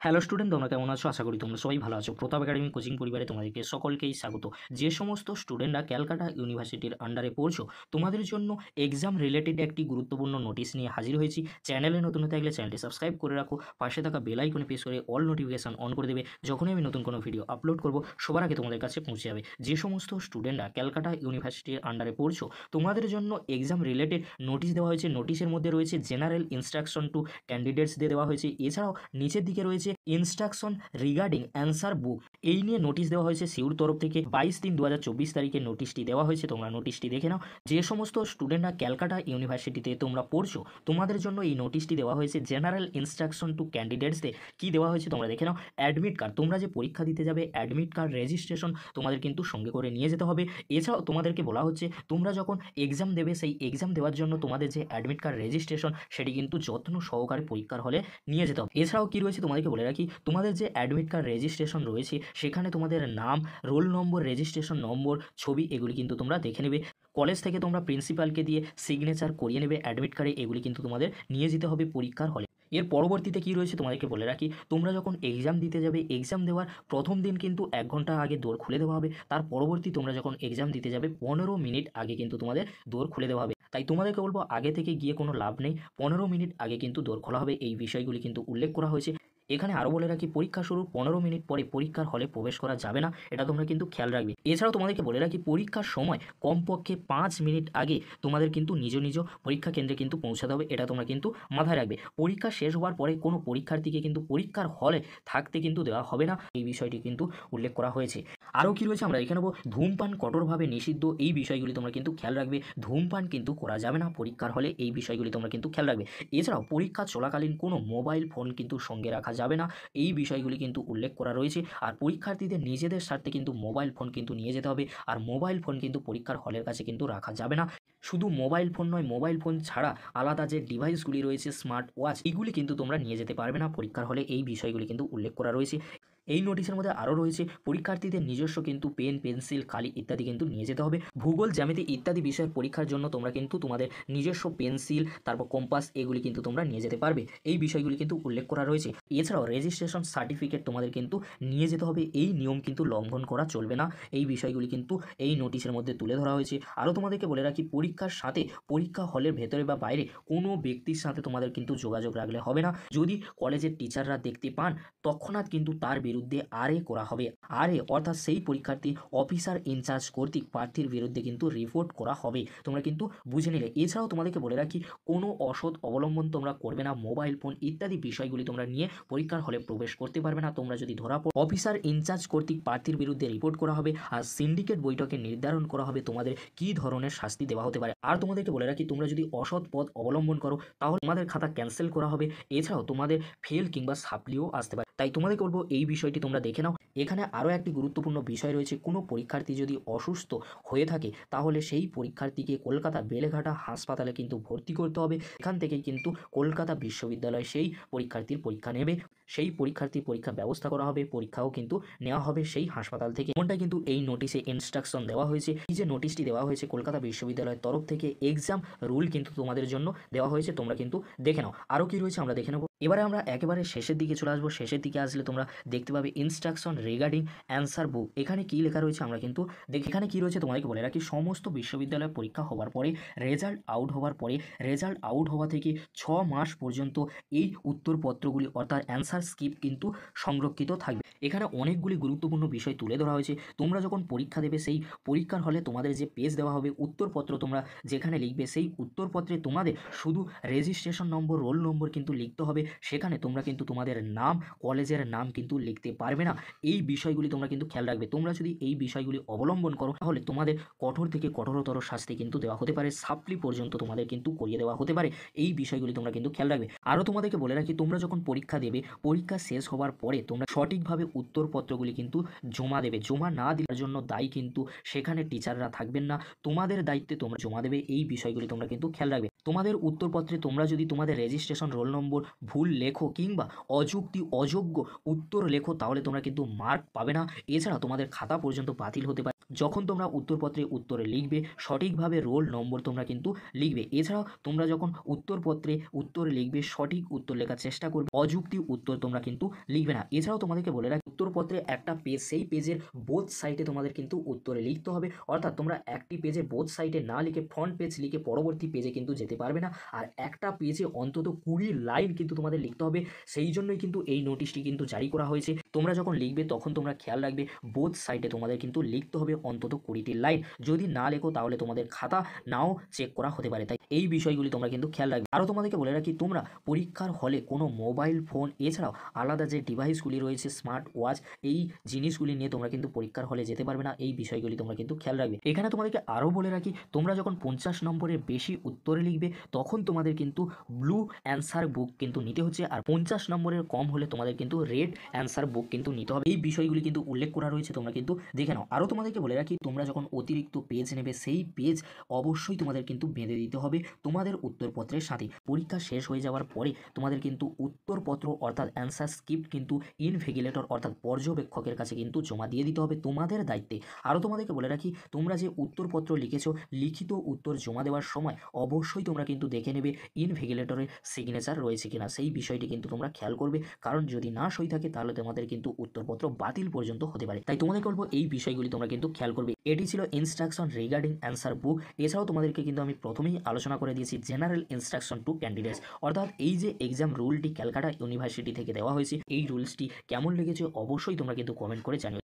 Hello student, তোমরা কেমন আছো? আশা করি তোমরা সবাই ভালো আছো। প্রতাপ একাডেমি কোচিং পরিবারে তোমাদেরকে সকলকেই স্বাগত। যে সমস্ত স্টুডেন্টরা ক্যালকাটা ইউনিভার্সিটির আন্ডারে পড়ছো, তোমাদের জন্য এক্সাম রিলেটেড একটি গুরুত্বপূর্ণ নোটিশ নিয়ে হাজির হয়েছি। চ্যানেলে নতুন হতে থাকলে চ্যানেলটি সাবস্ক্রাইব করে রাখো, পাশে থাকা বেল আইকনে প্রেস করে অল নোটিফিকেশন অন করে দেবে। যখনই আমি নতুন কোনো ভিডিও আপলোড করব সবার আগে তোমাদের কাছে পৌঁছে যাবে। যে সমস্ত স্টুডেন্টরা ক্যালকাটা ইউনিভার্সিটির আন্ডারে পড়ছো, তোমাদের জন্য এক্সাম রিলেটেড নোটিশ দেওয়া হয়েছে। নোটিশের মধ্যে রয়েছে জেনারেল ইনস্ট্রাকশন টু ক্যান্ডিডেটস দিয়ে দেওয়া হয়েছে। এছাড়াও নিচের দিকে রয়েছে ইনস্ট্রাকশন রিগার্ডিং অ্যান্সার বুক। এই নিয়ে নোটিশ দেওয়া হয়েছে সিউর তরফ থেকে। 22/3/2024 তারিখে নোটিশটি দেওয়া হয়েছে। তোমরা নোটিশটি দেখে নাও। যে সমস্ত স্টুডেন্টরা ক্যালকাটা ইউনিভার্সিটিতে তোমরা পড়ছো, তোমাদের জন্য এই নোটিশটি দেওয়া হয়েছে। জেনারেল ইনস্ট্রাকশন টু ক্যান্ডিডেটসদের কী দেওয়া হয়েছে তোমরা দেখে নাও। অ্যাডমিট কার্ড, তোমরা যে পরীক্ষা দিতে যাবে অ্যাডমিট কার্ড রেজিস্ট্রেশন তোমাদের কিন্তু সঙ্গে করে নিয়ে যেতে হবে। এছাড়াও তোমাদেরকে বলা হচ্ছে তোমরা যখন এক্সাম দেবে, সেই এক্সাম দেওয়ার জন্য তোমাদের যে অ্যাডমিট কার্ড রেজিস্ট্রেশন সেটি কিন্তু যত্ন সহকারে পরীক্ষার হলে নিয়ে যেতে হবে। এছাড়াও কী রয়েছে তোমাদেরকে বলে রাখি, তোমাদের যে অ্যাডমিট কার্ড রেজিস্ট্রেশন রয়েছে সেখানে তোমাদের নাম, রোল নম্বর, রেজিস্ট্রেশন নম্বর, ছবি এগুলি কিন্তু তোমরা দেখে নেবে। কলেজ থেকে তোমরা প্রিন্সিপালকে দিয়ে সিগনেচার করিয়ে নেবে অ্যাডমিট কার্ডে। এগুলি কিন্তু তোমাদের নিয়ে যেতে হবে পরীক্ষার হলে। এর পরবর্তীতে কী রয়েছে তোমাদেরকে বলে রাখি, তোমরা যখন এক্সাম দিতে যাবে, এক্সাম দেওয়ার প্রথম দিন কিন্তু 1 ঘন্টা আগে দোর খুলে দেওয়া হবে। তার পরবর্তী তোমরা যখন এক্সাম দিতে যাবে 15 মিনিট আগে কিন্তু তোমাদের দোর খুলে দেওয়া হবে। তাই তোমাদেরকে বলবো আগে থেকে গিয়ে কোনো লাভ নেই, 15 মিনিট আগে কিন্তু দোর খোলা হবে। এই বিষয়গুলি কিন্তু উল্লেখ করা হয়েছে। এখানে আরও বলে রাখি, পরীক্ষা শুরুর 15 মিনিট পরে পরীক্ষার হলে প্রবেশ করা যাবে না, এটা তোমরা কিন্তু খেয়াল রাখবে। এছাড়াও তোমাদেরকে বলে রাখি, পরীক্ষার সময় কমপক্ষে 5 মিনিট আগে তোমাদের কিন্তু নিজ নিজ পরীক্ষা কেন্দ্রে কিন্তু পৌঁছাতে হবে, এটা তোমরা কিন্তু মাথায় রাখবে। পরীক্ষা শেষ হওয়ার পরে কোনো পরীক্ষার্থীকে কিন্তু পরীক্ষার হলে থাকতে কিন্তু দেওয়া হবে না, এই বিষয়টি কিন্তু উল্লেখ করা হয়েছে। আরও কী রয়েছে আমরা দেখে নেব। ধূমপান কঠোরভাবে নিষিদ্ধ, এই বিষয়গুলি তোমরা কিন্তু খেয়াল রাখবে। ধূমপান কিন্তু করা যাবে না পরীক্ষার হলে, এই বিষয়গুলি তোমরা কিন্তু খেয়াল রাখবে। এছাড়াও পরীক্ষা চলাকালীন কোনো মোবাইল ফোন কিন্তু সঙ্গে রাখা যাবে না, এই বিষয়গুলি কিন্তু উল্লেখ করা রয়েছে। আর পরীক্ষার্থীদের নিজেদের স্বার্থে কিন্তু মোবাইল ফোন কিন্তু নিয়ে যেতে হবে। আর মোবাইল ফোন কিন্তু পরীক্ষার হলের কাছে কিন্তু রাখা যাবে না। শুধু মোবাইল ফোন নয়, মোবাইল ফোন ছাড়া আলাদা যে ডিভাইসগুলি রয়েছে, স্মার্ট ওয়াচ, এগুলি কিন্তু তোমরা নিয়ে যেতে পারবে না পরীক্ষার হলে, এই বিষয়গুলি কিন্তু উল্লেখ করা রয়েছে। এই নোটিশের মধ্যে আরও রয়েছে পরীক্ষার্থীদের নিজস্ব কিন্তু পেন, পেন্সিল, কালি ইত্যাদি কিন্তু নিয়ে যেতে হবে। ভূগোল, জ্যামিতি ইত্যাদি বিষয়ের পরীক্ষার জন্য তোমরা কিন্তু তোমাদের নিজস্ব পেন্সিল, তারপর কম্পাস এগুলি কিন্তু তোমরা নিয়ে যেতে পারবে, এই বিষয়গুলি কিন্তু উল্লেখ করা রয়েছে। এছাড়াও রেজিস্ট্রেশন সার্টিফিকেট তোমাদের কিন্তু নিয়ে যেতে হবে, এই নিয়ম কিন্তু লঙ্ঘন করা চলবে না, এই বিষয়গুলি কিন্তু এই নোটিশের মধ্যে তুলে ধরা হয়েছে। আরও তোমাদেরকে বলে রাখি, পরীক্ষার সাথে পরীক্ষা হলের ভেতরে বা বাইরে কোনো ব্যক্তির সাথে তোমাদের কিন্তু যোগাযোগ রাখলে হবে না। যদি কলেজের টিচাররা দেখতে পান, তৎক্ষণাৎ কিন্তু তার বিরুদ্ধে আরএ করা হবে। আরএ অর্থাৎ সেই পরীক্ষার্থী অফিসার ইনচার্জ কর্তৃক প্রার্থীর বিরুদ্ধে কিন্তু রিপোর্ট করা হবে, তোমরা কিন্তু বুঝে নিলে। এছাড়াও তোমাদেরকে বলে রাখি, কোনো অসৎ অবলম্বন তোমরা করবে না। মোবাইল ফোন ইত্যাদি বিষয়গুলি তোমরা নিয়ে পরীক্ষার হলে প্রবেশ করতে পারবে না। তোমরা যদি ধরা পড়ো, অফিসার ইনচার্জ কর্তৃক প্রার্থীর বিরুদ্ধে রিপোর্ট করা হবে। আর সিন্ডিকেট বৈঠকে নির্ধারণ করা হবে তোমাদের কী ধরনের শাস্তি দেওয়া হতে পারে। আর তোমাদেরকে বলে রাখি, তোমরা যদি অসৎ পথ অবলম্বন করো তাহলে তোমাদের খাতা ক্যান্সেল করা হবে। এছাড়াও তোমাদের ফেল কিংবা সাপ্লিও আসতে পারে। তাই তোমাদেরকে বলবো এই বিষয়টি তোমরা দেখে নাও। এখানে আরও একটি গুরুত্বপূর্ণ বিষয় রয়েছে, কোনো পরীক্ষার্থী যদি অসুস্থ হয়ে থাকে তাহলে সেই পরীক্ষার্থীকে কলকাতা বেলেঘাটা হাসপাতালে কিন্তু ভর্তি করতে হবে। এখান থেকে কিন্তু কলকাতা বিশ্ববিদ্যালয় সেই পরীক্ষার্থীর পরীক্ষা নেবে, সেই পরীক্ষার্থীর পরীক্ষা ব্যবস্থা করা হবে, পরীক্ষাও কিন্তু নেওয়া হবে সেই হাসপাতাল থেকে। এমনটা কিন্তু এই নোটিশে ইনস্ট্রাকশন দেওয়া হয়েছে। এই যে নোটিশটি দেওয়া হয়েছে কলকাতা বিশ্ববিদ্যালয়ের তরফ থেকে, এক্সাম রুল কিন্তু তোমাদের জন্য দেওয়া হয়েছে, তোমরা কিন্তু দেখে নাও। আরও কি রয়েছে আমরা দেখে নেব। এবারে আমরা একেবারে শেষের দিকে চলে আসবো। শেষের দিকে আসলে তোমরা দেখতে পাবে ইনস্ট্রাকশন রিগার্ডিং অ্যান্সার বুক। এখানে কী লেখা রয়েছে আমরা কিন্তু দেখি। এখানে কী রয়েছে তোমাদেরকে বলে রাখি, সমস্ত বিশ্ববিদ্যালয় পরীক্ষা হওয়ার পরে রেজাল্ট আউট হওয়ার পরে, রেজাল্ট আউট হওয়া থেকে 6 মাস পর্যন্ত এই উত্তরপত্রগুলি অর্থাৎ অ্যান্সার স্ক্রিপ্ট কিন্তু সংরক্ষিত থাকবে। এখানে অনেকগুলি গুরুত্বপূর্ণ বিষয় তুলে ধরা হয়েছে। তোমরা যখন পরীক্ষা দেবে, সেই পরীক্ষার হলে তোমাদের যে পেজ দেওয়া হবে, উত্তরপত্র তোমরা যেখানে লিখবে, সেই উত্তরপত্রে তোমাদের শুধু রেজিস্ট্রেশন নম্বর, রোল নম্বর কিন্তু লিখতে হবে। সেখানে তোমরা কিন্তু তোমাদের নাম, কলেজের নাম কিন্তু লিখতে পারবে না। এই বিষয়গুলি তোমরা কিন্তু খেয়াল রাখবে। তোমরা যদি এই বিষয়গুলি অবলম্বন করো তাহলে তোমাদের কঠোর থেকে কঠোরতর শাস্তি কিন্তু দেওয়া হতে পারে, সাপ্লি পর্যন্ত তোমাদের কিন্তু করিয়ে দেওয়া হতে পারে। এই বিষয়গুলি তোমরা কিন্তু খেয়াল রাখবে। আরও তোমাদেরকে বলে রাখি, তোমরা যখন পরীক্ষা দেবে, পরীক্ষা শেষ হওয়ার পরে তোমরা সঠিকভাবে উত্তরপত্রগুলি কিন্তু জমা দেবে। জমা না দেওয়ার জন্য দায়ী কিন্তু সেখানে টিচাররা থাকবেন না, তোমাদের দায়িত্বে তোমরা জমা দেবে। এই বিষয়গুলি তোমরা কিন্তু খেয়াল রাখবে। তোমাদের উত্তরপত্রে তোমরা যদি তোমাদের রেজিস্ট্রেশন, রোল নম্বর ভুল লেখো কিংবা অযোগ্য উত্তর লেখো তাহলে তোমরা কিন্তু মার্ক পাবে না। এছাড়া তোমাদের খাতা পর্যন্ত বাতিল হতে পারে। যখন তোমরা উত্তরপত্রে উত্তরে লিখবে সঠিকভাবে রোল নম্বর তোমরা কিন্তু লিখবে। এছাড়াও তোমরা যখন উত্তরপত্রে উত্তরে লিখবে সঠিক উত্তর লেখার চেষ্টা করবে, অযুক্তি উত্তর তোমরা কিন্তু লিখবে না। এছাড়াও তোমাদেরকে বলে রাখি উত্তরপত্রে একটা পেজ, সেই পেজের বোথ সাইডে তোমাদের কিন্তু উত্তরে লিখতে হবে। অর্থাৎ তোমরা একটি পেজে বোথ সাইডে না লিখে ফ্রন্ট পেজ লিখে পরবর্তী পেজে কিন্তু যেতে পারবে না। আর একটা পেজে অন্তত 20 লাইন কিন্তু তোমাদের লিখতে হবে। সেই জন্যই কিন্তু এই নোটিশটি কিন্তু জারি করা হয়েছে। তোমরা যখন লিখবে তখন তোমরা খেয়াল রাখবে বোথ সাইডে তোমাদের কিন্তু লিখতে হবে অন্তত 20টি লাইন। যদি না লেখো তাহলে তোমাদের খাতা নাও চেক করা হতে পারে, তাই এই বিষয়গুলি তোমরা কিন্তু খেয়াল রাখবে। আরও তোমাদেরকে বলে রাখি তোমরা পরীক্ষার হলে কোনো মোবাইল ফোন এছাড়াও আলাদা যে ডিভাইসগুলি রয়েছে স্মার্ট ওয়াচ, এই জিনিসগুলি নিয়ে তোমরা কিন্তু পরীক্ষার হলে যেতে পারবে না। এই বিষয়গুলি তোমরা কিন্তু খেয়াল রাখবে। এখানে তোমাদেরকে আরও বলে রাখি তোমরা যখন 50 নম্বরের বেশি উত্তরে লিখবে তখন তোমাদের কিন্তু ব্লু অ্যান্সার বুক কিন্তু নিতে হচ্ছে, আর 50 নম্বরের কম হলে তোমাদের কিন্তু রেড অ্যান্সার বুক কিন্তু নিতে হবে। এই বিষয়গুলি কিন্তু উল্লেখ করা রয়েছে, তোমরা কিন্তু দেখে নাও। আরও তোমাদেরকে বলে রাখি তোমরা যখন অতিরিক্ত পেজ নেবে সেই পেজ অবশ্যই তোমাদের কিন্তু বেঁধে দিতে হবে তোমাদের উত্তরপত্রের সাথে। পরীক্ষা শেষ হয়ে যাওয়ার পরে তোমাদের কিন্তু উত্তরপত্র অর্থাৎ অ্যান্সার স্ক্রিপ্ট কিন্তু ইনভিগিলেটর অর্থাৎ পর্যবেক্ষকের কাছে কিন্তু জমা দিয়ে দিতে হবে তোমাদের দায়িত্বে। আরও তোমাদেরকে বলে রাখি তোমরা যে উত্তরপত্র লিখেছো লিখিত উত্তর জমা দেওয়ার সময় অবশ্যই তোমরা কিন্তু দেখে নেবে ইনভিগিলেটরের সিগনেচার রয়েছে কিনা, সেই বিষয়টি কিন্তু তোমরা খেয়াল করবে। কারণ যদি না সই থাকে তাহলে তোমাদের কিন্তু উত্তরপত্র বাতিল পর্যন্ত হতে পারে। তাই তোমাদেরকে বলবো এই বিষয়গুলি তোমরা কিন্তু খেয়াল করবে। এটি ছিল ইনস্ট্রাকশন রিগার্ডিং অ্যান্সার বুক। এছাড়াও তোমাদেরকে কিন্তু আমি প্রথমেই আলোচনা করে দিয়েছি জেনারেল ইনস্ট্রাকশন টু ক্যান্ডিডেটস, অর্থাৎ এই যে এক্সাম রুলটি ক্যালকাটা ইউনিভার্সিটি থেকে দেওয়া হয়েছে এই রুলসটি কেমন লেগেছে অবশ্যই তোমরা কিন্তু কমেন্ট করে জানিও।